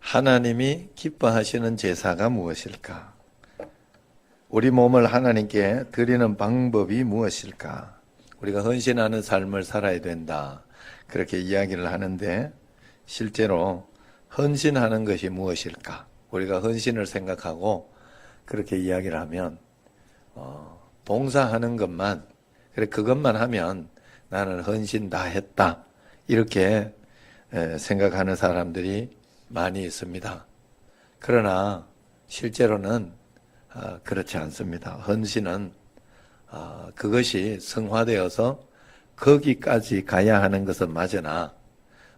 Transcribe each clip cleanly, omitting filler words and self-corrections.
하나님이 기뻐하시는 제사가 무엇일까? 우리 몸을 하나님께 드리는 방법이 무엇일까? 우리가 헌신하는 삶을 살아야 된다. 그렇게 이야기를 하는데 실제로 헌신하는 것이 무엇일까? 우리가 헌신을 생각하고 그렇게 이야기를 하면 봉사하는 것만, 그래 그것만 하면 나는 헌신 다 했다. 이렇게 생각하는 사람들이 많이 있습니다. 그러나 실제로는 그렇지 않습니다. 헌신은 그것이 성화되어서 거기까지 가야 하는 것은 맞으나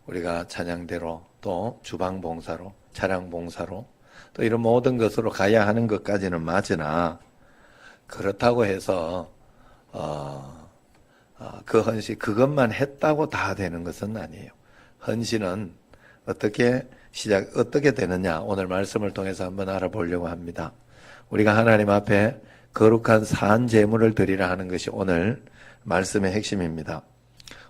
우리가 찬양대로 또 주방봉사로 차량봉사로 또 이런 모든 것으로 가야 하는 것까지는 맞으나 그렇다고 해서 그 헌신 그것만 했다고 다 되는 것은 아니에요. 헌신은 어떻게 되느냐 오늘 말씀을 통해서 한번 알아보려고 합니다. 우리가 하나님 앞에 거룩한 산 제물을 드리라 하는 것이 오늘 말씀의 핵심입니다.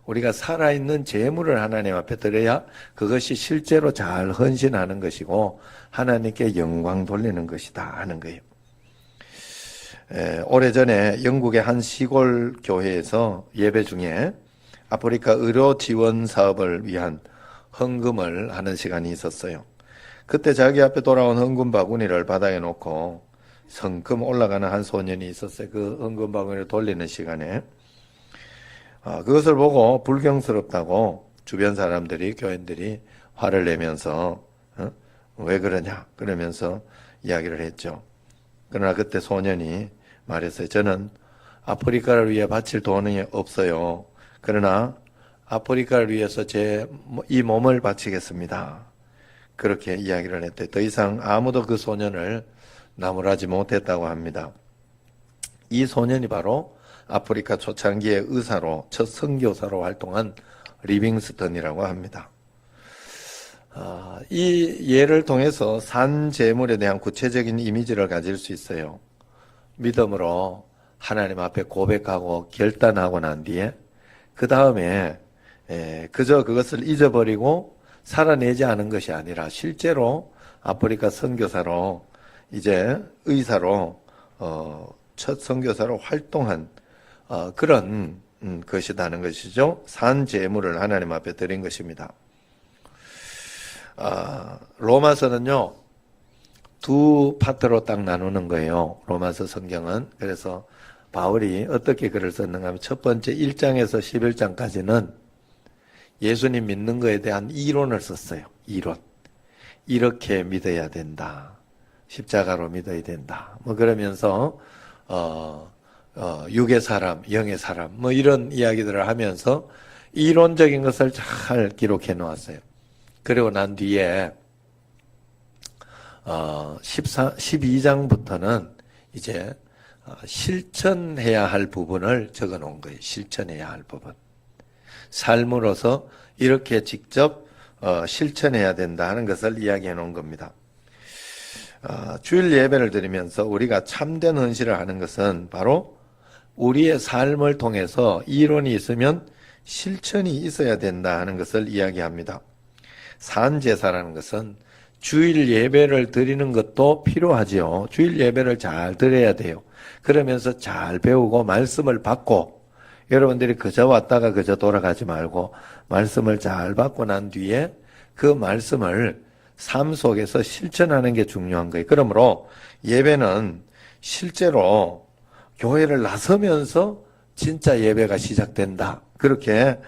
우리가 살아있는 제물을 하나님 앞에 드려야 그것이 실제로 잘 헌신하는 것이고 하나님께 영광 돌리는 것이다 하는 거예요. 오래전에 영국의 한 시골 교회에서 예배 중에 아프리카 의료 지원 사업을 위한 헌금을 하는 시간이 있었어요. 그때 자기 앞에 돌아온 헌금 바구니를 바닥에 놓고 성큼 올라가는 한 소년이 있었어요. 그 헌금 바구니를 돌리는 시간에 그것을 보고 불경스럽다고 주변 사람들이 교인들이 화를 내면서 왜 그러냐 그러면서 이야기를 했죠. 그러나 그때 소년이 말했어요. 저는 아프리카를 위해 바칠 돈이 없어요. 그러나 아프리카를 위해서 제 이 몸을 바치겠습니다. 그렇게 이야기를 했대. 더 이상 아무도 그 소년을 나무라지 못했다고 합니다. 이 소년이 바로 아프리카 초창기의 의사로 첫 선교사로 활동한 리빙스턴이라고 합니다. 이 예를 통해서 산 제물에 대한 구체적인 이미지를 가질 수 있어요. 믿음으로 하나님 앞에 고백하고 결단하고 난 뒤에 그 다음에 그저 그것을 잊어버리고 살아내지 않은 것이 아니라 실제로 아프리카 선교사로 이제 의사로 첫 선교사로 활동한 그런 것이라는 것이죠. 산 제물을 하나님 앞에 드린 것입니다. 로마서는요 두 파트로 딱 나누는 거예요. 로마서 성경은. 그래서 바울이 어떻게 글을 썼는가 하면 첫 번째 1장에서 11장까지는 예수님 믿는 것에 대한 이론을 썼어요. 이론. 이렇게 믿어야 된다. 십자가로 믿어야 된다. 뭐 그러면서 육의 사람, 영의 사람 뭐 이런 이야기들을 하면서 이론적인 것을 잘 기록해 놓았어요. 그리고 난 뒤에 12장부터는 이제 실천해야 할 부분을 적어 놓은 거예요. 실천해야 할 부분. 삶으로서 이렇게 직접 실천해야 된다 하는 것을 이야기해 놓은 겁니다. 주일 예배를 드리면서 우리가 참된 헌신을 하는 것은 바로 우리의 삶을 통해서 이론이 있으면 실천이 있어야 된다 하는 것을 이야기합니다. 산제사라는 것은 주일 예배를 드리는 것도 필요하지요. 주일 예배를 잘 드려야 돼요. 그러면서 잘 배우고 말씀을 받고 여러분들이 그저 왔다가 그저 돌아가지 말고 말씀을 잘 받고 난 뒤에 그 말씀을 삶 속에서 실천하는 게 중요한 거예요. 그러므로 예배는 실제로 교회를 나서면서 진짜 예배가 시작된다. 그렇게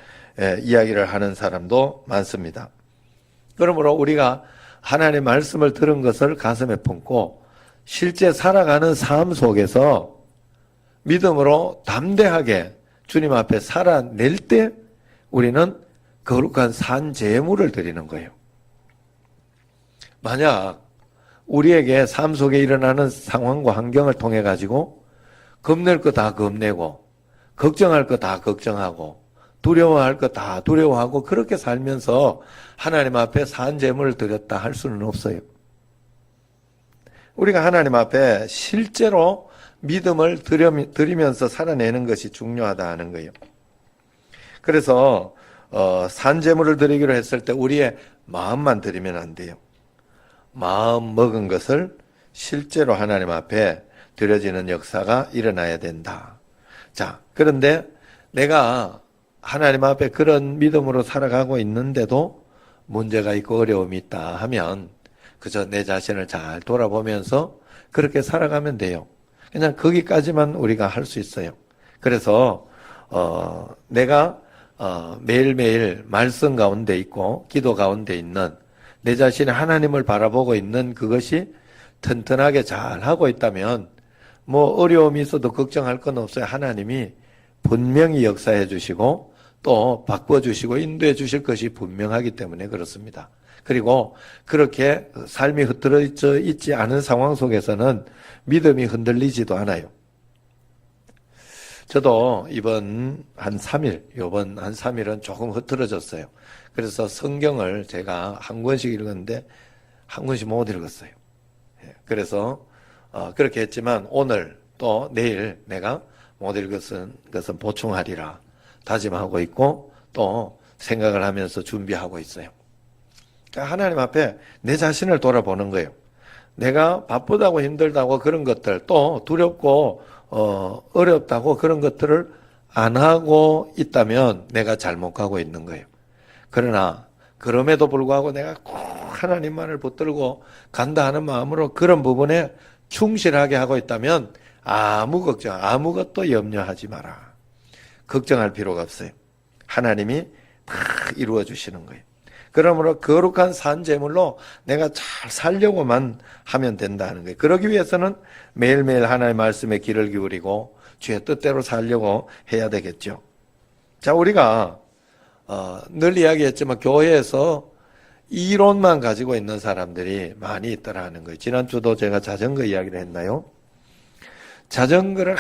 이야기를 하는 사람도 많습니다. 그러므로 우리가 하나님의 말씀을 들은 것을 가슴에 품고 실제 살아가는 삶 속에서 믿음으로 담대하게 주님 앞에 살아낼 때 우리는 거룩한 산 제물을 드리는 거예요. 만약 우리에게 삶 속에 일어나는 상황과 환경을 통해 가지고 겁낼 거 다 겁내고 걱정할 거 다 걱정하고 두려워할 거 다 두려워하고 그렇게 살면서 하나님 앞에 산 제물을 드렸다 할 수는 없어요. 우리가 하나님 앞에 실제로 믿음을 드리면서 살아내는 것이 중요하다 하는 거예요. 그래서 산 제물을 드리기로 했을 때 우리의 마음만 드리면 안 돼요. 마음 먹은 것을 실제로 하나님 앞에 드려지는 역사가 일어나야 된다. 자, 그런데 내가 하나님 앞에 그런 믿음으로 살아가고 있는데도 문제가 있고 어려움이 있다 하면 그저 내 자신을 잘 돌아보면서 그렇게 살아가면 돼요. 그냥 거기까지만 우리가 할 수 있어요. 그래서 내가 매일매일 말씀 가운데 있고 기도 가운데 있는 내 자신이 하나님을 바라보고 있는 그것이 튼튼하게 잘 하고 있다면 뭐 어려움이 있어도 걱정할 건 없어요. 하나님이 분명히 역사해 주시고 또 바꿔주시고 인도해 주실 것이 분명하기 때문에 그렇습니다. 그리고 그렇게 삶이 흐트러져 있지 않은 상황 속에서는 믿음이 흔들리지도 않아요. 저도 이번 한 3일은 조금 흐트러졌어요. 그래서 성경을 제가 한 권씩 읽었는데 한 권씩 못 읽었어요. 그래서 그렇게 했지만 오늘 또 내일 내가 못 읽은 것은 보충하리라 다짐하고 있고 또 생각을 하면서 준비하고 있어요. 그러니까 하나님 앞에 내 자신을 돌아보는 거예요. 내가 바쁘다고 힘들다고 그런 것들 또 두렵고 어렵다고 그런 것들을 안 하고 있다면 내가 잘못 가고 있는 거예요. 그러나 그럼에도 불구하고 내가 꼭 하나님만을 붙들고 간다 하는 마음으로 그런 부분에 충실하게 하고 있다면 아무것도 염려하지 마라. 걱정할 필요가 없어요. 하나님이 다 이루어 주시는 거예요. 그러므로 거룩한 산 제물로 내가 잘 살려고만 하면 된다는 거예요. 그러기 위해서는 매일매일 하나님의 말씀에 귀를 기울이고 주의 뜻대로 살려고 해야 되겠죠. 자, 우리가 늘 이야기했지만 교회에서 이론만 가지고 있는 사람들이 많이 있더라는 거예요. 지난주도 제가 자전거 이야기를 했나요? 자전거를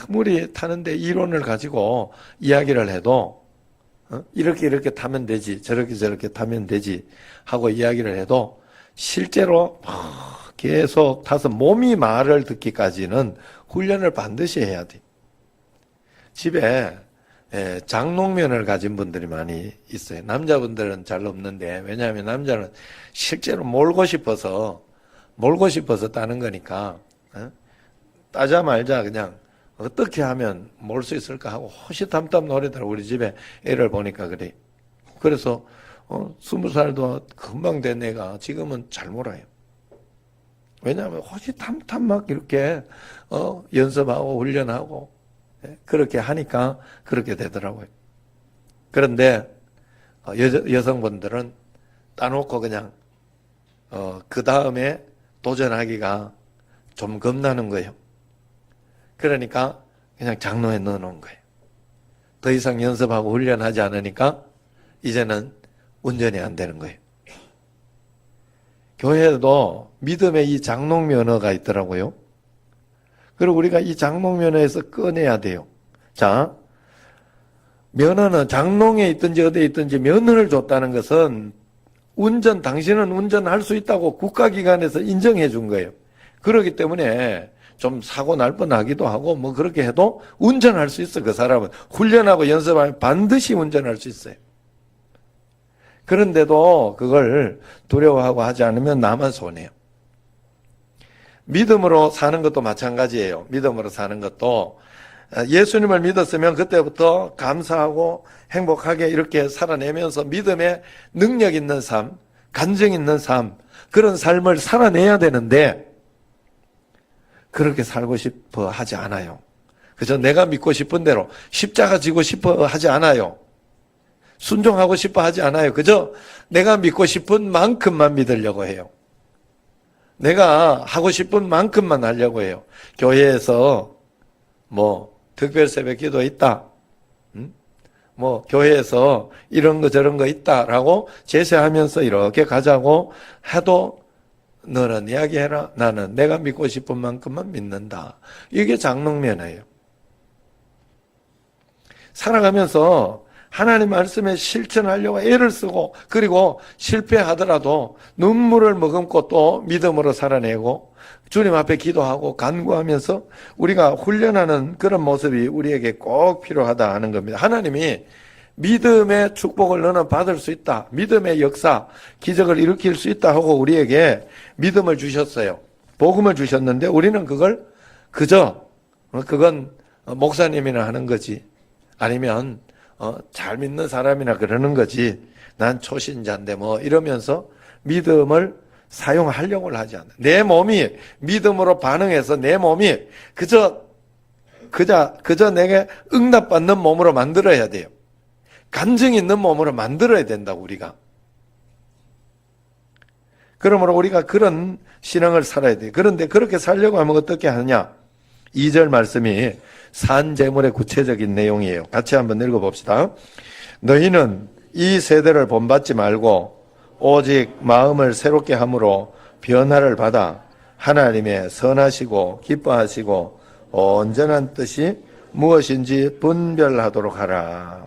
아무리 타는데 이론을 가지고 이야기를 해도 이렇게 타면 되지 저렇게 타면 되지 하고 이야기를 해도 실제로 계속 타서 몸이 말을 듣기까지는 훈련을 반드시 해야 돼. 집에 장롱면을 가진 분들이 많이 있어요. 남자분들은 잘 없는데 왜냐하면 남자는 실제로 몰고 싶어서 따는 거니까 따자말자 그냥 어떻게 하면 몰 수 있을까 하고 호시탐탐 노리더라고. 우리 집에 애를 보니까 그래. 그래서 20살도 금방 된 애가 지금은 잘 몰아요. 왜냐하면 호시탐탐 막 이렇게 연습하고 훈련하고 그렇게 하니까 그렇게 되더라고요. 그런데 여성분들은 따놓고 그냥 그 다음에 도전하기가 좀 겁나는 거예요. 그러니까 그냥 장롱에 넣어놓은 거예요. 더 이상 연습하고 훈련하지 않으니까 이제는 운전이 안 되는 거예요. 교회에도 믿음의 이 장롱 면허가 있더라고요. 그리고 우리가 이 장롱 면허에서 꺼내야 돼요. 자, 면허는 장롱에 있든지 어디에 있든지 면허를 줬다는 것은 당신은 운전할 수 있다고 국가기관에서 인정해 준 거예요. 그렇기 때문에 좀 사고 날 뻔하기도 하고 뭐 그렇게 해도 운전할 수 있어. 그 사람은 훈련하고 연습하면 반드시 운전할 수 있어요. 그런데도 그걸 두려워하고 하지 않으면 나만 손해요. 믿음으로 사는 것도 마찬가지예요. 믿음으로 사는 것도 예수님을 믿었으면 그때부터 감사하고 행복하게 이렇게 살아내면서 믿음의 능력 있는 삶, 간증 있는 삶, 그런 삶을 살아내야 되는데 그렇게 살고 싶어 하지 않아요. 그저 내가 믿고 싶은 대로 십자가 지고 싶어 하지 않아요. 순종하고 싶어 하지 않아요. 그저 내가 믿고 싶은 만큼만 믿으려고 해요. 내가 하고 싶은 만큼만 하려고 해요. 교회에서 뭐 특별 새벽 기도 있다. 뭐 교회에서 이런 거 저런 거 있다라고 제시하면서 이렇게 가자고 해도 너는 이야기해라. 나는 내가 믿고 싶은 만큼만 믿는다. 이게 장롱면허예요. 살아가면서 하나님 말씀에 실천하려고 애를 쓰고 그리고 실패하더라도 눈물을 머금고 또 믿음으로 살아내고 주님 앞에 기도하고 간구하면서 우리가 훈련하는 그런 모습이 우리에게 꼭 필요하다 하는 겁니다. 하나님이 믿음의 축복을 너는 받을 수 있다. 믿음의 역사, 기적을 일으킬 수 있다 하고 우리에게 믿음을 주셨어요. 복음을 주셨는데 우리는 그걸 그건 목사님이나 하는 거지. 아니면 잘 믿는 사람이나 그러는 거지. 난 초신자인데 뭐 이러면서 믿음을 사용하려고 하지 않아. 내 몸이 믿음으로 반응해서 내 몸이 그저 내게 응답받는 몸으로 만들어야 돼요. 간증 있는 몸으로 만들어야 된다고 우리가. 그러므로 우리가 그런 신앙을 살아야 돼요. 그런데 그렇게 살려고 하면 어떻게 하느냐? 2절 말씀이 산 제물의 구체적인 내용이에요. 같이 한번 읽어봅시다. 너희는 이 세대를 본받지 말고 오직 마음을 새롭게 함으로 변화를 받아 하나님의 선하시고 기뻐하시고 온전한 뜻이 무엇인지 분별하도록 하라.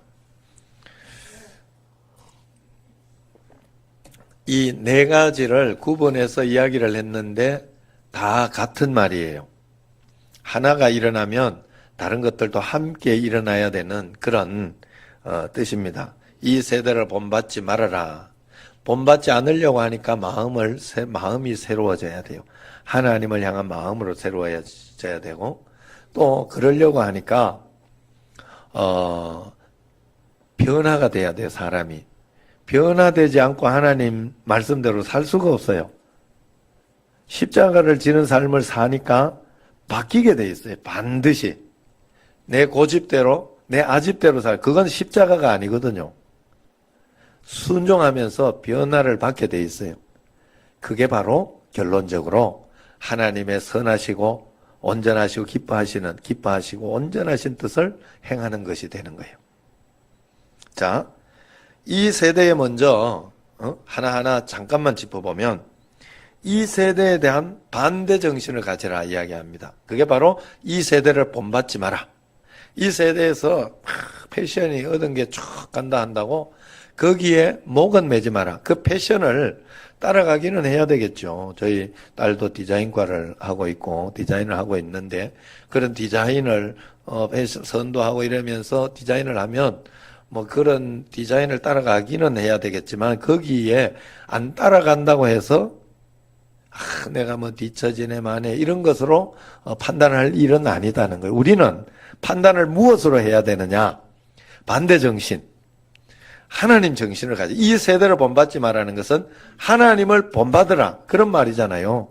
이 네 가지를 구분해서 이야기를 했는데 다 같은 말이에요. 하나가 일어나면 다른 것들도 함께 일어나야 되는 그런 뜻입니다. 이 세대를 본받지 말아라. 본받지 않으려고 하니까 마음이 새로워져야 돼요. 하나님을 향한 마음으로 새로워져야 되고 또 그러려고 하니까 변화가 돼야 돼요. 사람이. 변화되지 않고 하나님 말씀대로 살 수가 없어요. 십자가를 지는 삶을 사니까 바뀌게 돼 있어요. 반드시. 내 고집대로, 내 아집대로 그건 십자가가 아니거든요. 순종하면서 변화를 받게 돼 있어요. 그게 바로 결론적으로 하나님의 선하시고 온전하시고 기뻐하시고 온전하신 뜻을 행하는 것이 되는 거예요. 자, 이 세대에 먼저 하나하나 잠깐만 짚어보면 이 세대에 대한 반대 정신을 가지라 이야기합니다. 그게 바로 이 세대를 본받지 마라. 이 세대에서 패션이 얻은 게 쭉 간다 한다고 거기에 목은 매지 마라. 그 패션을 따라가기는 해야 되겠죠. 저희 딸도 디자인과를 하고 있고 디자인을 하고 있는데 그런 디자인을 선도하고 이러면서 디자인을 하면 뭐 그런 디자인을 따라가기는 해야 되겠지만 거기에 안 따라간다고 해서 내가 뭐 뒤처지네 마네 이런 것으로 판단할 일은 아니다는 거예요. 우리는 판단을 무엇으로 해야 되느냐? 반대 정신. 하나님 정신을 가지고 이 세대를 본받지 말라는 것은 하나님을 본받으라 그런 말이잖아요.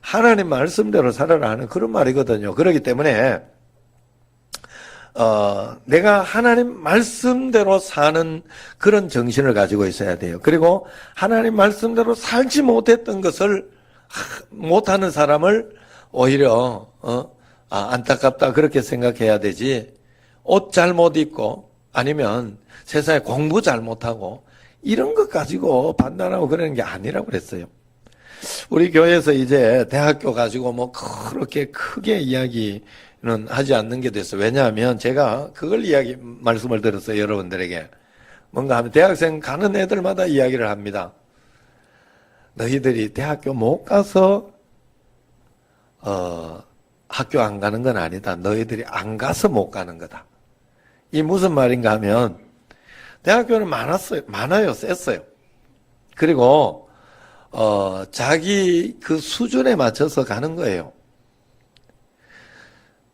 하나님 말씀대로 살아라 하는 그런 말이거든요. 그렇기 때문에 내가 하나님 말씀대로 사는 그런 정신을 가지고 있어야 돼요. 그리고 하나님 말씀대로 살지 못했던 것을 못하는 사람을 오히려 안타깝다 그렇게 생각해야 되지. 옷 잘못 입고 아니면 세상에 공부 잘못하고 이런 것 가지고 판단하고 그러는 게 아니라고 그랬어요. 우리 교회에서 이제 대학교 가지고 뭐 그렇게 크게 이야기는 하지 않는 게 됐어요. 왜냐하면 제가 그걸 말씀을 들었어요. 여러분들에게. 뭔가 하면 대학생 가는 애들마다 이야기를 합니다. 너희들이 대학교 못 가서 학교 안 가는 건 아니다. 너희들이 안 가서 못 가는 거다. 이 무슨 말인가 하면 대학교는 많아요. 셌어요. 그리고 자기 그 수준에 맞춰서 가는 거예요.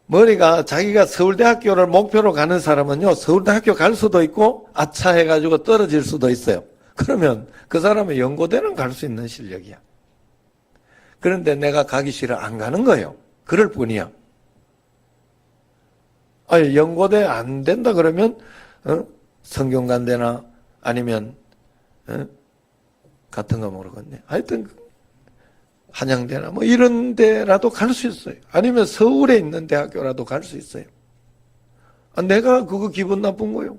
머리가 자기가 서울대학교를 목표로 가는 사람은요, 서울대학교 갈 수도 있고 아차 해가지고 떨어질 수도 있어요. 그러면 그 사람은 연고대는 갈 수 있는 실력이야. 그런데 내가 가기 싫어 안 가는 거예요. 그럴 뿐이야. 아니, 연고대 안 된다 그러면 성균관대나 아니면 같은 거 모르겠네. 하여튼 한양대나 뭐 이런 데라도 갈 수 있어요. 아니면 서울에 있는 대학교라도 갈 수 있어요. 내가 그거 기분 나쁜 거요.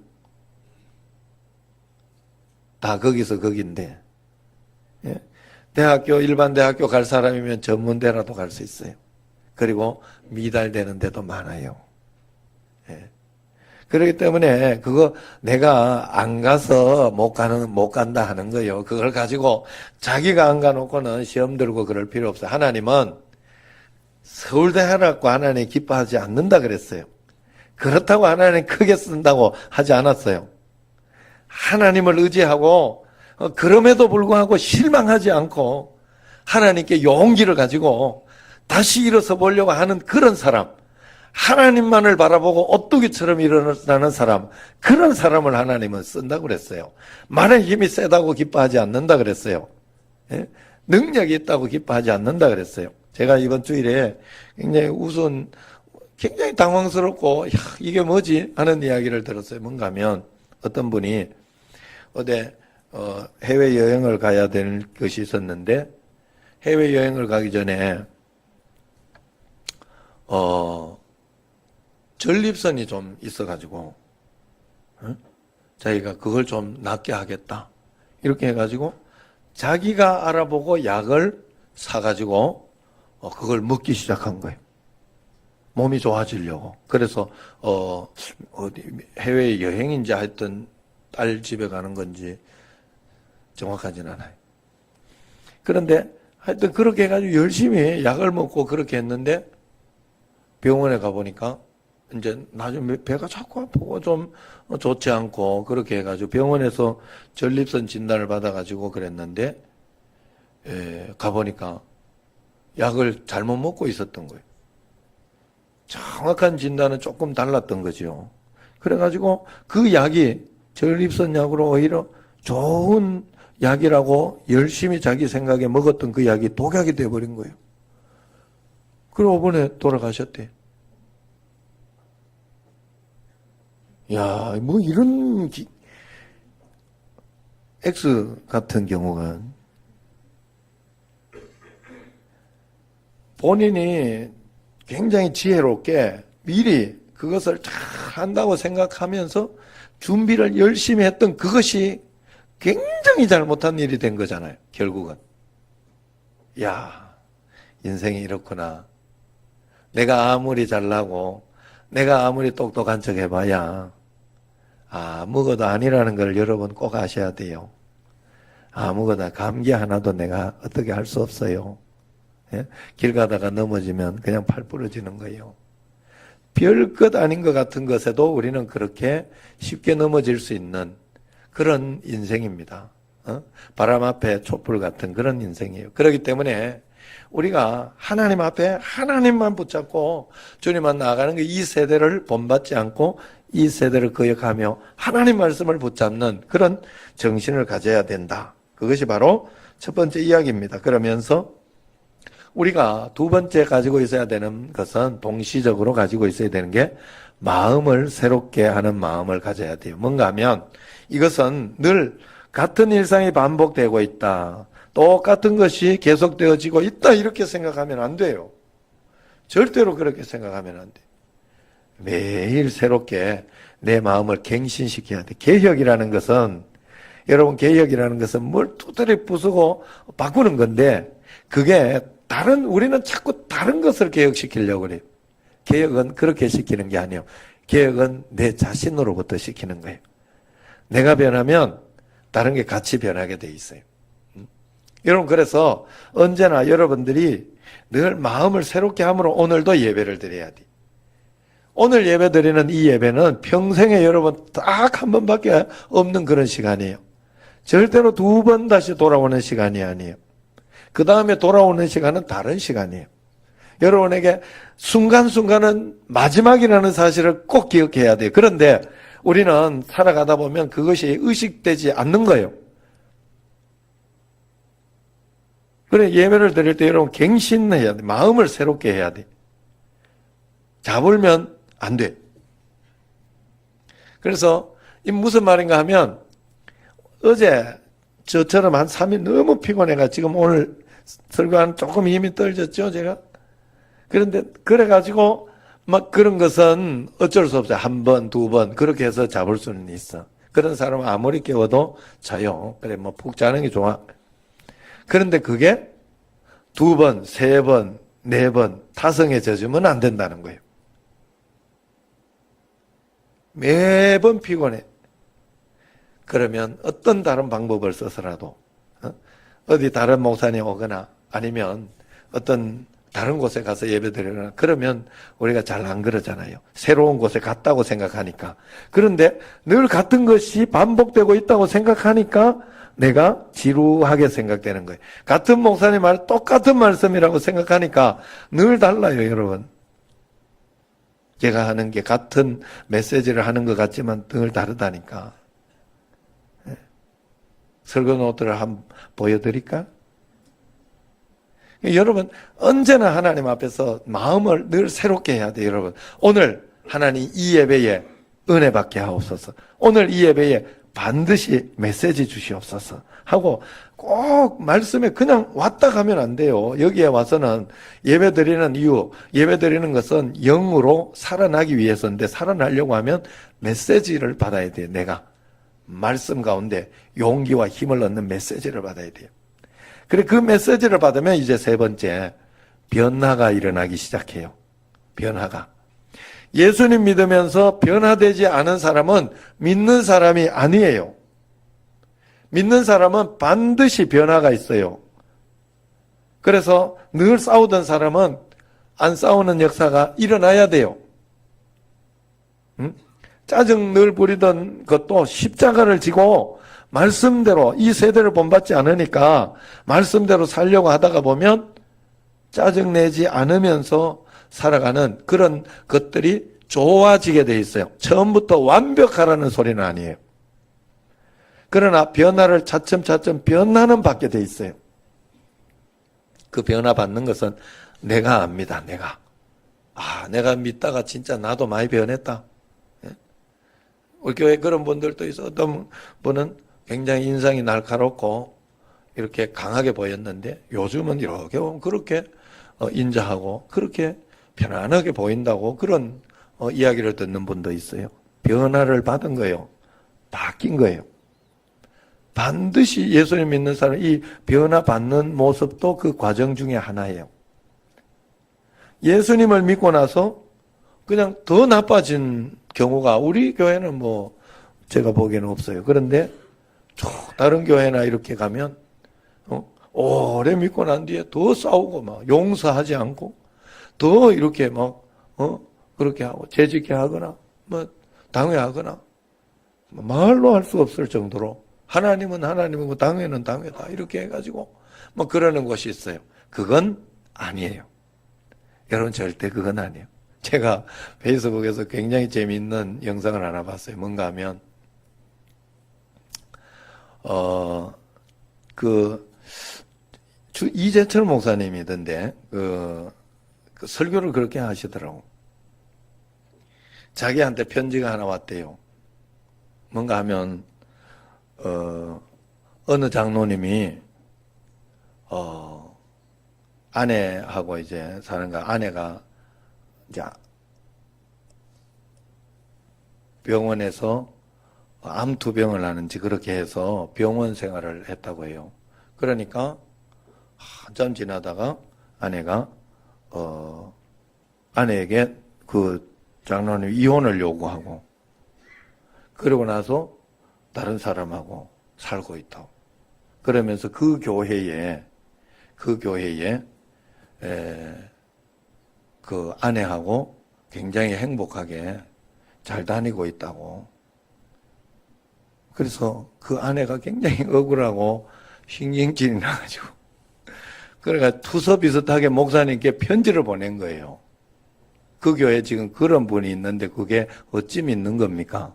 다 거기서 거긴데. 예? 일반 대학교 갈 사람이면 전문대라도 갈 수 있어요. 그리고 미달되는 데도 많아요. 예. 그렇기 때문에 그거 내가 안 가서 못 간다 하는 거예요. 그걸 가지고 자기가 안 가놓고는 시험 들고 그럴 필요 없어요. 하나님은 서울대 하라고 하나님 기뻐하지 않는다 그랬어요. 그렇다고 하나님 크게 쓴다고 하지 않았어요. 하나님을 의지하고 그럼에도 불구하고 실망하지 않고 하나님께 용기를 가지고 다시 일어서 보려고 하는 그런 사람, 하나님만을 바라보고 오뚜기처럼 일어나는 사람, 그런 사람을 하나님은 쓴다고 그랬어요. 말의 힘이 세다고 기뻐하지 않는다 그랬어요. 예? 능력이 있다고 기뻐하지 않는다 그랬어요. 제가 이번 주일에 굉장히 당황스럽고 이게 뭐지 하는 이야기를 들었어요. 뭔가 하면 어떤 분이 어디 해외여행을 가야 될 것이 있었는데 해외여행을 가기 전에 전립선이 좀 있어가지고 자기가 그걸 좀 낫게 하겠다 이렇게 해가지고 자기가 알아보고 약을 사가지고 그걸 먹기 시작한 거예요. 몸이 좋아지려고. 그래서 어디 해외 여행인지 하여튼 딸 집에 가는 건지 정확하진 않아요. 그런데 하여튼 그렇게 해가지고 열심히 약을 먹고 그렇게 했는데 병원에 가보니까 이제 나중에 배가 자꾸 아프고 좀 좋지 않고 그렇게 해가지고 병원에서 전립선 진단을 받아가지고 그랬는데 가보니까 약을 잘못 먹고 있었던 거예요. 정확한 진단은 조금 달랐던 거죠. 그래가지고 그 약이 전립선 약으로 오히려 좋은 약이라고 열심히 자기 생각에 먹었던 그 약이 독약이 돼버린 거예요. 그리고 5번에 돌아가셨대. 야, 뭐 이런 X 같은 경우가 본인이 굉장히 지혜롭게 미리 그것을 잘 한다고 생각하면서 준비를 열심히 했던 그것이 굉장히 잘못한 일이 된 거잖아요. 결국은. 야, 인생이 이렇구나. 내가 아무리 잘나고 내가 아무리 똑똑한 척 해봐야 아무것도 아니라는 걸 여러분 꼭 아셔야 돼요. 아무거나 감기 하나도 내가 어떻게 할 수 없어요. 예? 길 가다가 넘어지면 그냥 팔 부러지는 거예요. 별것 아닌 것 같은 것에도 우리는 그렇게 쉽게 넘어질 수 있는 그런 인생입니다. 바람 앞에 촛불 같은 그런 인생이에요. 그렇기 때문에 우리가 하나님 앞에 하나님만 붙잡고 주님만 나아가는 이 세대를 본받지 않고 이 세대를 거역하며 하나님 말씀을 붙잡는 그런 정신을 가져야 된다. 그것이 바로 첫 번째 이야기입니다. 그러면서 우리가 두 번째 가지고 있어야 되는 것은 동시적으로 가지고 있어야 되는 게 마음을 새롭게 하는 마음을 가져야 돼요. 뭔가 하면 이것은 늘 같은 일상이 반복되고 있다. 똑같은 것이 계속되어지고 있다. 이렇게 생각하면 안 돼요. 절대로 그렇게 생각하면 안 돼요. 매일 새롭게 내 마음을 갱신시켜야 돼. 개혁이라는 것은 여러분 개혁이라는 것은 뭘 두드려 부수고 바꾸는 건데 그게 우리는 자꾸 다른 것을 개혁시키려고 그래요. 개혁은 그렇게 시키는 게 아니에요. 개혁은 내 자신으로부터 시키는 거예요. 내가 변하면 다른 게 같이 변하게 돼 있어요. 여러분 그래서 언제나 여러분들이 늘 마음을 새롭게 함으로 오늘도 예배를 드려야 돼. 오늘 예배 드리는 이 예배는 평생에 여러분 딱 한 번밖에 없는 그런 시간이에요. 절대로 두 번 다시 돌아오는 시간이 아니에요. 그 다음에 돌아오는 시간은 다른 시간이에요. 여러분에게 순간순간은 마지막이라는 사실을 꼭 기억해야 돼요. 그런데 우리는 살아가다 보면 그것이 의식되지 않는 거예요. 그래 예배를 드릴 때 여러분 갱신해야 돼. 마음을 새롭게 해야 돼. 잡으면 안 돼. 그래서 이 무슨 말인가 하면 어제 저처럼 한 3일 너무 피곤해가 지금 오늘 설교하는 조금 힘이 떨어졌죠 제가. 그런데 그래가지고 막 그런 것은 어쩔 수 없어요. 한 번, 두 번 그렇게 해서 잡을 수는 있어. 그런 사람은 아무리 깨워도 자요. 그래 뭐 푹 자는 게 좋아. 그런데 그게 두 번, 세 번, 네 번 타성에 젖으면 안 된다는 거예요. 매번 피곤해. 그러면 어떤 다른 방법을 써서라도 어디 다른 목사님 오거나 아니면 어떤 다른 곳에 가서 예배드리거나 그러면 우리가 잘 안 그러잖아요. 새로운 곳에 갔다고 생각하니까. 그런데 늘 같은 것이 반복되고 있다고 생각하니까 내가 지루하게 생각되는 거예요. 같은 목사님 말 똑같은 말씀이라고 생각하니까 늘 달라요, 여러분. 제가 하는 게 같은 메시지를 하는 것 같지만 늘 다르다니까. 설교 노트를 한번 보여드릴까? 여러분 언제나 하나님 앞에서 마음을 늘 새롭게 해야 돼요. 여러분 오늘 하나님 이 예배에 은혜 받게 하옵소서. 오늘 이 예배에 반드시 메시지 주시옵소서 하고 꼭 말씀에 그냥 왔다 가면 안 돼요. 여기에 와서는 예배드리는 이유, 예배드리는 것은 영으로 살아나기 위해서인데 살아나려고 하면 메시지를 받아야 돼요. 내가 말씀 가운데 용기와 힘을 얻는 메시지를 받아야 돼요. 그래 그 메시지를 받으면 이제 세 번째 변화가 일어나기 시작해요. 변화가. 예수님 믿으면서 변화되지 않은 사람은 믿는 사람이 아니에요. 믿는 사람은 반드시 변화가 있어요. 그래서 늘 싸우던 사람은 안 싸우는 역사가 일어나야 돼요. 짜증 늘 부리던 것도 십자가를 지고 말씀대로 이 세대를 본받지 않으니까 말씀대로 살려고 하다가 보면 짜증내지 않으면서 살아가는 그런 것들이 좋아지게 돼 있어요. 처음부터 완벽하라는 소리는 아니에요. 그러나 변화를 차츰차츰 변화는 받게 돼 있어요. 그 변화 받는 것은 내가 압니다. 내가. 내가 믿다가 진짜 나도 많이 변했다. 우리 교회 그런 분들도 있어. 어떤 분은 굉장히 인상이 날카롭고 이렇게 강하게 보였는데 요즘은 이렇게 보면 그렇게 인자하고 그렇게 편안하게 보인다고 그런 이야기를 듣는 분도 있어요. 변화를 받은 거예요. 바뀐 거예요. 반드시 예수님 믿는 사람 이 변화 받는 모습도 그 과정 중에 하나예요. 예수님을 믿고 나서 그냥 더 나빠진 경우가 우리 교회는 뭐 제가 보기에는 없어요. 그런데 다른 교회나 이렇게 가면 오래 믿고 난 뒤에 더 싸우고 막 용서하지 않고 더 이렇게 막 그렇게 하고 재짓게 하거나 뭐 당회하거나 말로 할 수 없을 정도로 하나님은 하나님이고 당회는 당회다 이렇게 해가지고 뭐 그러는 곳이 있어요. 그건 아니에요. 여러분 절대 그건 아니에요. 제가 페이스북에서 굉장히 재미있는 영상을 하나 봤어요. 뭔가 하면 이재철 목사님이던데 그 설교를 그렇게 하시더라고. 자기한테 편지가 하나 왔대요. 뭔가 하면 어느 장로님이 아내하고 이제 사는가 아내가 이제 병원에서 암투병을 하는지 그렇게 해서 병원 생활을 했다고 해요. 그러니까 한참 지나다가 아내가 아내에게 그 장로님 이혼을 요구하고 그러고 나서 다른 사람하고 살고 있다고. 그러면서 그 교회에 그 아내하고 굉장히 행복하게 잘 다니고 있다고. 그래서 그 아내가 굉장히 억울하고 신경질이 나가지고 그러니까 투서 비슷하게 목사님께 편지를 보낸 거예요. 그 교회에 지금 그런 분이 있는데 그게 어찌 믿는 겁니까?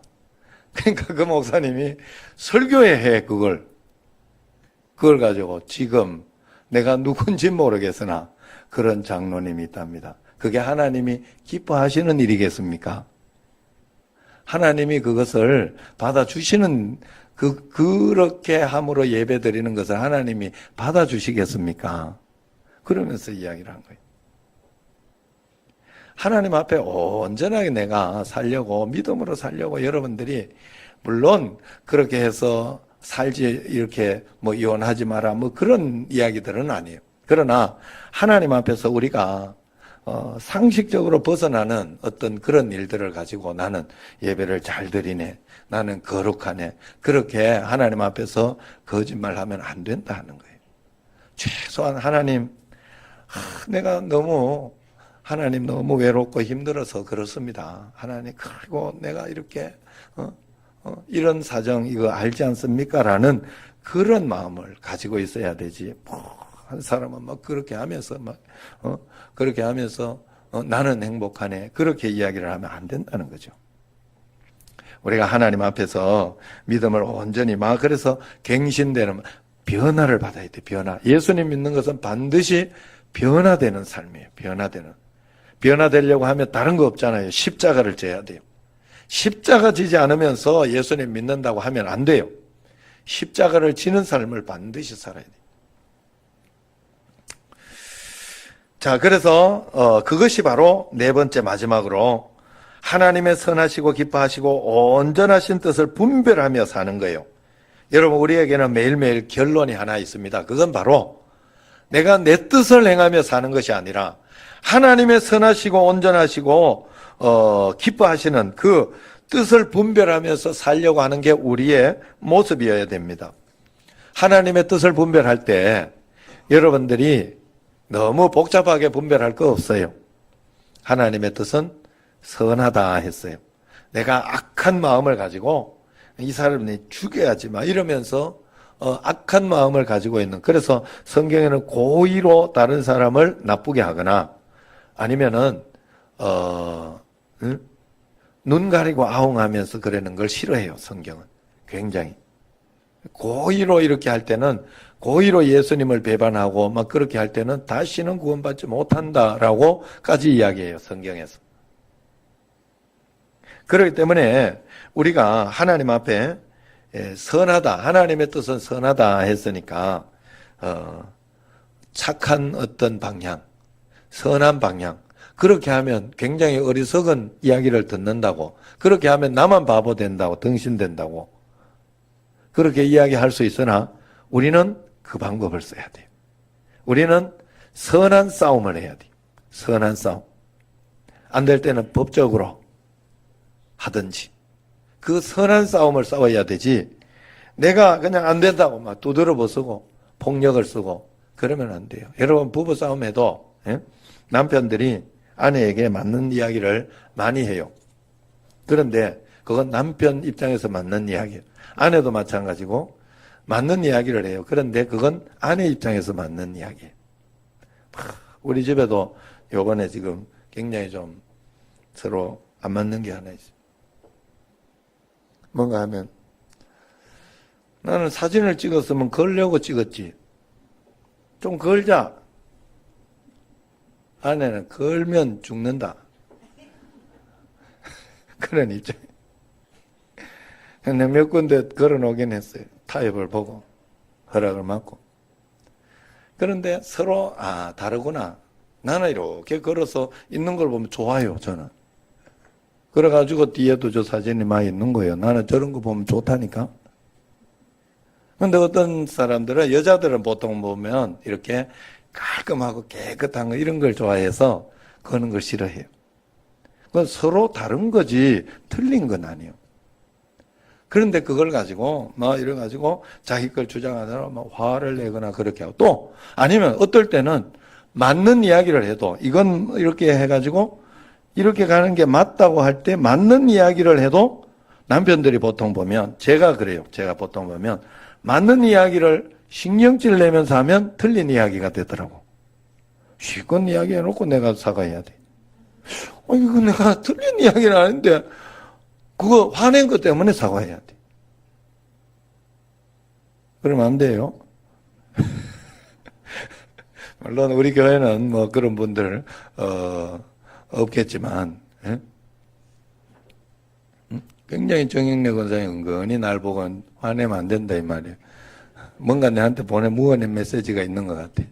그러니까 그 목사님이 설교에 해 그걸 가지고 지금 내가 누군지 모르겠으나 그런 장로님이 있답니다. 그게 하나님이 기뻐하시는 일이겠습니까? 하나님이 그것을 받아주시는 그렇게 함으로 예배드리는 것을 하나님이 받아주시겠습니까? 그러면서 이야기를 한 거예요. 하나님 앞에 온전하게 내가 살려고 믿음으로 살려고 여러분들이 물론 그렇게 해서 살지 이렇게 뭐 이혼하지 마라 뭐 그런 이야기들은 아니에요. 그러나 하나님 앞에서 우리가 상식적으로 벗어나는 어떤 그런 일들을 가지고 나는 예배를 잘 드리네, 나는 거룩하네, 그렇게 하나님 앞에서 거짓말하면 안 된다 하는 거예요. 최소한 하나님, 내가 하나님 너무 외롭고 힘들어서 그렇습니다. 하나님, 그리고 내가 이렇게 이런 사정 이거 알지 않습니까? 라는 그런 마음을 가지고 있어야 되지. 한 사람은 막 그렇게 하면서 그렇게 하면서 나는 행복하네, 그렇게 이야기를 하면 안 된다는 거죠. 우리가 하나님 앞에서 믿음을 온전히 그래서 갱신되는 변화를 받아야 돼. 예수님 믿는 것은 반드시 변화되는 삶이에요. 변화되려고 하면 다른 거 없잖아요. 십자가를 져야 돼요. 십자가 지지 않으면서 예수님 믿는다고 하면 안 돼요. 십자가를 지는 삶을 반드시 살아야 돼요. 자, 그래서 그것이 바로 네 번째, 마지막으로 하나님의 선하시고 기뻐하시고 온전하신 뜻을 분별하며 사는 거예요. 여러분, 우리에게는 매일매일 결론이 하나 있습니다. 그건 바로 내가 내 뜻을 행하며 사는 것이 아니라 하나님의 선하시고 온전하시고 기뻐하시는 그 뜻을 분별하면서 살려고 하는 게 우리의 모습이어야 됩니다. 하나님의 뜻을 분별할 때 여러분들이 너무 복잡하게 분별할 거 없어요. 하나님의 뜻은 선하다 했어요. 내가 악한 마음을 가지고 이 사람을 죽여야지 이러면서 악한 마음을 가지고 있는, 그래서 성경에는 고의로 다른 사람을 나쁘게 하거나 아니면은 눈 가리고 아웅하면서 그러는 걸 싫어해요. 성경은 굉장히 고의로 이렇게 할 때는, 고의로 예수님을 배반하고 그렇게 할 때는 다시는 구원받지 못한다라고까지 이야기해요. 성경에서. 그렇기 때문에 우리가 하나님 앞에 선하다, 하나님의 뜻은 선하다 했으니까 착한 어떤 방향, 선한 방향, 그렇게 하면 굉장히 어리석은 이야기를 듣는다고, 그렇게 하면 나만 바보 된다고, 등신 된다고 그렇게 이야기할 수 있으나 우리는 그 방법을 써야 돼요. 우리는 선한 싸움을 해야 돼요. 선한 싸움. 안 될 때는 법적으로 하든지 그 선한 싸움을 싸워야 되지, 내가 그냥 안 된다고 두드려 벗고 폭력을 쓰고 그러면 안 돼요. 여러분, 부부싸움 해도 남편들이 아내에게 맞는 이야기를 많이 해요. 그런데 그건 남편 입장에서 맞는 이야기예요. 아내도 마찬가지고 맞는 이야기를 해요. 그런데 그건 아내 입장에서 맞는 이야기예요. 우리 집에도 요번에 지금 굉장히 좀 서로 안 맞는 게 하나 있어요. 뭔가 하면 나는 사진을 찍었으면 걸려고 찍었지, 좀 걸자. 아내는 걸면 죽는다. 그런 입장. 근데 몇 군데 걸어놓긴 했어요. 타협을 보고 허락을 받고. 그런데 서로 다르구나. 나는 이렇게 걸어서 있는 걸 보면 좋아요. 저는. 그래가지고 뒤에도 저 사진이 많이 있는 거예요. 나는 저런 거 보면 좋다니까. 근데 어떤 사람들은, 여자들은 보통 보면 이렇게 깔끔하고 깨끗한 거 이런 걸 좋아해서 그런 걸 싫어해요. 그건 서로 다른 거지 틀린 건 아니에요. 그런데 그걸 가지고 이래가지고 자기 걸 주장하느라 화를 내거나 그렇게 하고, 또 아니면 어떨 때는 맞는 이야기를 해도 이건 이렇게 해가지고 이렇게 가는 게 맞다고 할 때 맞는 이야기를 해도 남편들이 보통 보면, 제가 그래요. 제가 보통 보면 맞는 이야기를 신경질 내면서 하면 틀린 이야기가 되더라고. 실컷 이야기 해놓고 내가 사과해야 돼. 이거 내가 틀린 이야기는 아닌데 그거 화낸 것 때문에 사과해야 돼. 그러면 안 돼요. 물론 우리 교회는 그런 분들 없겠지만, 굉장히 정영래 권사님 은근히 날 보고 화내면 안 된다 이 말이에요. 뭔가 내한테 무언의 메시지가 있는 것 같아.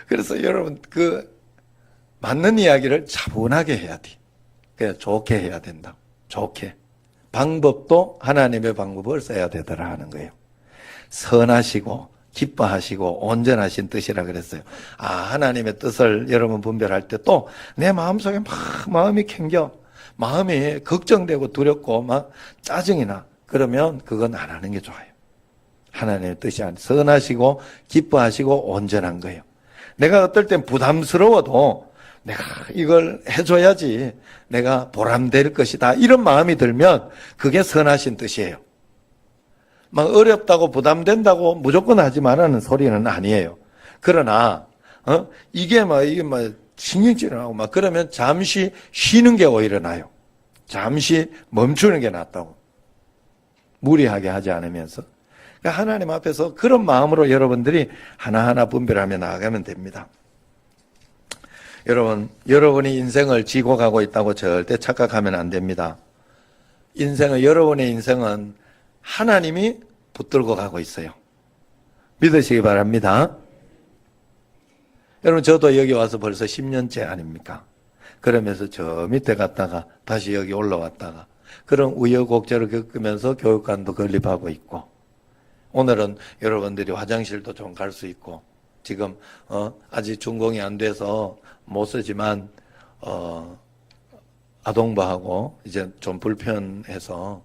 그래서 여러분, 맞는 이야기를 차분하게 해야 돼. 그냥 좋게 해야 된다. 좋게. 방법도 하나님의 방법을 써야 되더라 하는 거예요. 선하시고 기뻐하시고 온전하신 뜻이라 그랬어요. 하나님의 뜻을 여러분 분별할 때 또 내 마음속에 막 마음이 캥겨, 마음이 걱정되고 두렵고 막 짜증이 나. 그러면 그건 안 하는 게 좋아요. 하나님의 뜻이 선하시고 기뻐하시고 온전한 거예요. 내가 어떨 땐 부담스러워도 내가 이걸 해줘야지 내가 보람될 것이다, 이런 마음이 들면 그게 선하신 뜻이에요. 막 어렵다고 부담된다고 무조건 하지 말라는 소리는 아니에요. 그러나 이게 신경질하고 막 그러면 잠시 쉬는 게 오히려 나아요. 잠시 멈추는 게 낫다고. 무리하게 하지 않으면서. 그러니까 하나님 앞에서 그런 마음으로 여러분들이 하나하나 분별하며 나아가면 됩니다. 여러분이 인생을 지고 가고 있다고 절대 착각하면 안 됩니다. 여러분의 인생은 하나님이 붙들고 가고 있어요. 믿으시기 바랍니다. 여러분, 저도 여기 와서 벌써 10년째 아닙니까? 그러면서 저 밑에 갔다가 다시 여기 올라왔다가 그런 우여곡절을 겪으면서 교육관도 건립하고 있고, 오늘은 여러분들이 화장실도 좀 갈 수 있고, 지금 아직 준공이 안 돼서 못 쓰지만 아동부하고 이제 좀 불편해서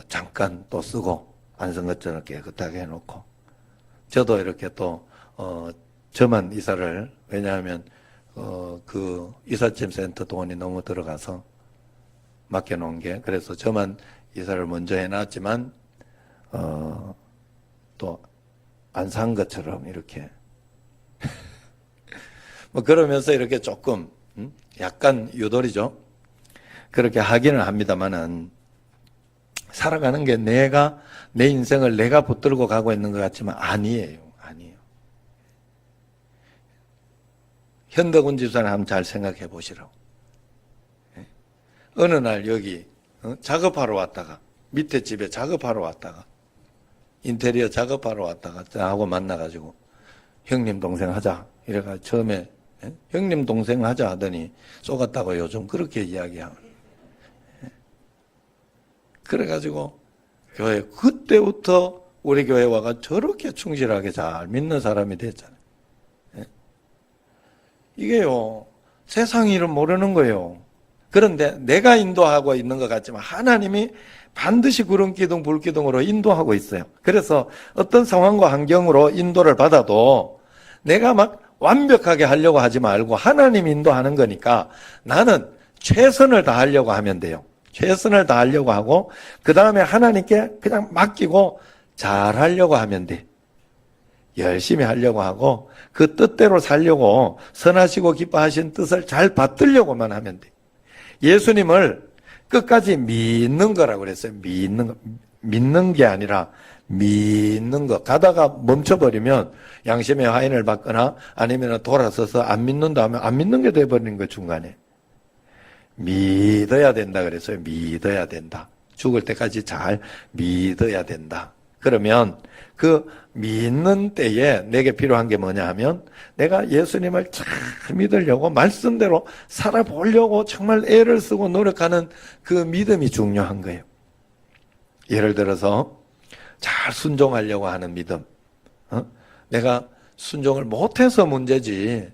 잠깐 또 쓰고 안선 것처럼 깨끗하게 해놓고, 저도 이렇게 또 저만 이사를, 왜냐하면 그 이삿짐 센터 돈이 너무 들어가서 맡겨놓은 게, 그래서 저만 이사를 먼저 해놨지만 또 안 산 것처럼 이렇게 뭐 그러면서 이렇게 조금 약간 유도리죠. 그렇게 하기는 합니다만은 살아가는 게 내 인생을 내가 붙들고 가고 있는 것 같지만 아니에요. 현덕운 집사님 한번 잘 생각해 보시라고. 어느 날 여기 작업하러 왔다가, 밑에 집에 작업하러 왔다가, 인테리어 작업하러 왔다가 하고 만나가지고 형님 동생 하자 이래가 처음에 형님 동생 하자 하더니 쏘갔다고 요즘 그렇게 이야기하고, 그래가지고 교회 그때부터 우리 교회 와가 저렇게 충실하게 잘 믿는 사람이 됐잖아요. 이게요, 세상 일은 모르는 거예요. 그런데 내가 인도하고 있는 것 같지만 하나님이 반드시 구름기둥 불기둥으로 인도하고 있어요. 그래서 어떤 상황과 환경으로 인도를 받아도 내가 막 완벽하게 하려고 하지 말고 하나님 인도하는 거니까 나는 최선을 다하려고 하면 돼요. 최선을 다하려고 하고 그 다음에 하나님께 그냥 맡기고 잘 하려고 하면 돼. 열심히 하려고 하고 그 뜻대로 살려고, 선하시고 기뻐하신 뜻을 잘 받들려고만 하면 돼. 예수님을 끝까지 믿는 거라고 그랬어요. 믿는 게 아니라 믿는 거. 가다가 멈춰버리면 양심의 화인을 받거나 아니면 돌아서서 안 믿는다 하면 안 믿는 게 돼버리는 거예요, 중간에. 믿어야 된다 그랬어요. 믿어야 된다. 죽을 때까지 잘 믿어야 된다. 그러면 그 믿는 때에 내게 필요한 게 뭐냐 하면 내가 예수님을 잘 믿으려고 말씀대로 살아보려고 정말 애를 쓰고 노력하는 그 믿음이 중요한 거예요. 예를 들어서 잘 순종하려고 하는 믿음. 내가 순종을 못해서 문제지,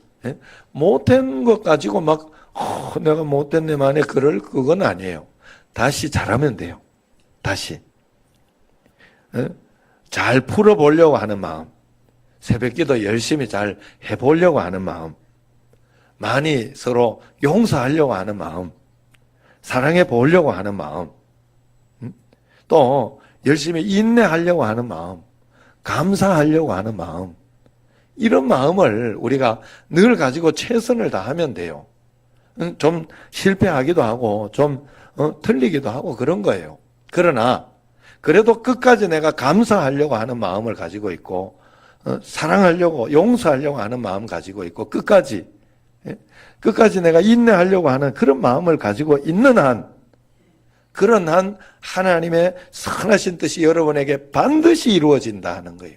못한 것 가지고 막 내가 못했네 만에 그건 아니에요. 다시 잘하면 돼요. 다시 잘 풀어보려고 하는 마음, 새벽기도 열심히 잘 해보려고 하는 마음, 많이 서로 용서하려고 하는 마음, 사랑해 보려고 하는 마음, 또 열심히 인내하려고 하는 마음, 감사하려고 하는 마음, 이런 마음을 우리가 늘 가지고 최선을 다하면 돼요. 좀 실패하기도 하고 좀 틀리기도 하고 그런 거예요. 그러나 그래도 끝까지 내가 감사하려고 하는 마음을 가지고 있고 사랑하려고 용서하려고 하는 마음 가지고 있고 끝까지 내가 인내하려고 하는 그런 마음을 가지고 있는 한, 그런 한 하나님의 선하신 뜻이 여러분에게 반드시 이루어진다 하는 거예요.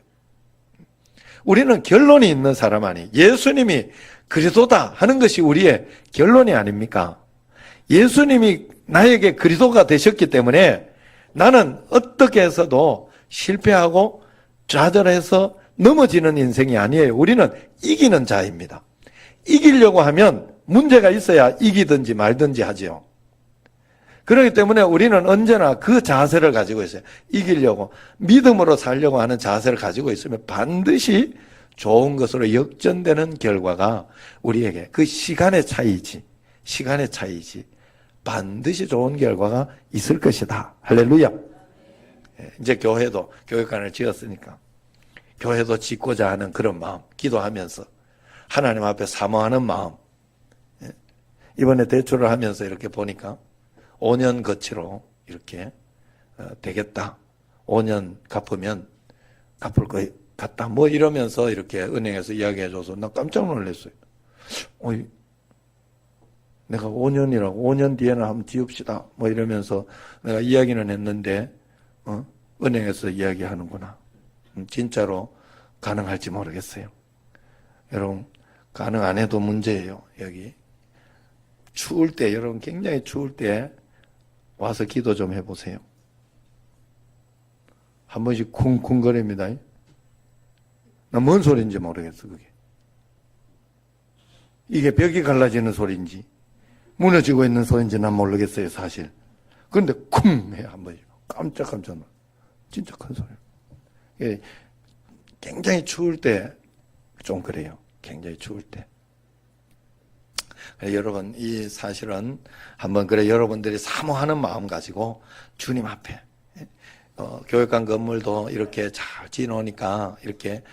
우리는 결론이 있는 사람 아니, 예수님이 그리스도다 하는 것이 우리의 결론이 아닙니까? 예수님이 나에게 그리스도가 되셨기 때문에 나는 어떻게 해서도 실패하고 좌절해서 넘어지는 인생이 아니에요. 우리는 이기는 자입니다. 이기려고 하면 문제가 있어야 이기든지 말든지 하지요. 그렇기 때문에 우리는 언제나 그 자세를 가지고 있어요. 이기려고, 믿음으로 살려고 하는 자세를 가지고 있으면 반드시 좋은 것으로 역전되는 결과가 우리에게, 그 시간의 차이지, 반드시 좋은 결과가 있을 것이다. 할렐루야. 이제 교회도 교육관을 지었으니까 교회도 짓고자 하는 그런 마음, 기도하면서 하나님 앞에 사모하는 마음. 이번에 대출을 하면서 이렇게 보니까 5년 거치로 이렇게 되겠다. 5년 갚으면 갚을 거 같다. 뭐 이러면서 이렇게 은행에서 이야기해줘서 나 깜짝 놀랐어요. 내가 5년이라고, 5년 뒤에는 한번 지읍시다. 뭐 이러면서 내가 이야기는 했는데, 은행에서 이야기하는구나. 진짜로 가능할지 모르겠어요. 여러분, 가능 안 해도 문제예요. 여기. 추울 때, 여러분 굉장히 추울 때 와서 기도 좀 해보세요. 한 번씩 쿵쿵거립니다. 나 뭔 소리인지 모르겠어, 그게. 이게 벽이 갈라지는 소리인지, 무너지고 있는 소리인지 난 모르겠어요, 사실. 그런데 쿵! 해, 한 번씩. 깜짝깜짝 놀라. 진짜 큰 소리. 굉장히 추울 때 좀 그래요. 굉장히 추울 때. 여러분, 이 사실은 한번 그래 여러분들이 사모하는 마음 가지고 주님 앞에 교육관 건물도 이렇게 잘 지어놓으니까 이렇게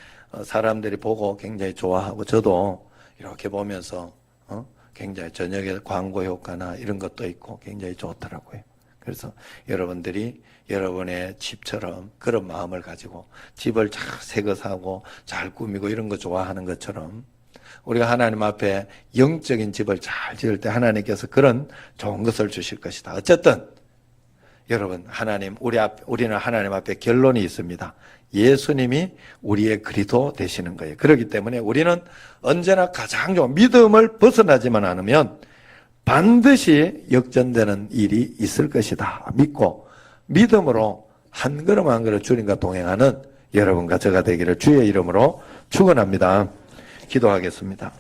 사람들이 보고 굉장히 좋아하고 저도 이렇게 보면서 굉장히 저녁에 광고 효과나 이런 것도 있고 굉장히 좋더라고요. 그래서 여러분들이 여러분의 집처럼 그런 마음을 가지고 집을 잘 새거 사고 잘 꾸미고 이런 거 좋아하는 것처럼 우리가 하나님 앞에 영적인 집을 잘 지을 때 하나님께서 그런 좋은 것을 주실 것이다. 어쨌든 여러분, 우리는 하나님 앞에 결론이 있습니다. 예수님이 우리의 그리스도 되시는 거예요. 그렇기 때문에 우리는 언제나 가장 좋은 믿음을 벗어나지만 않으면 반드시 역전되는 일이 있을 것이다. 믿고 믿음으로 한 걸음 한 걸음 주님과 동행하는 여러분과 저가 되기를 주의 이름으로 축원합니다. 기도하겠습니다.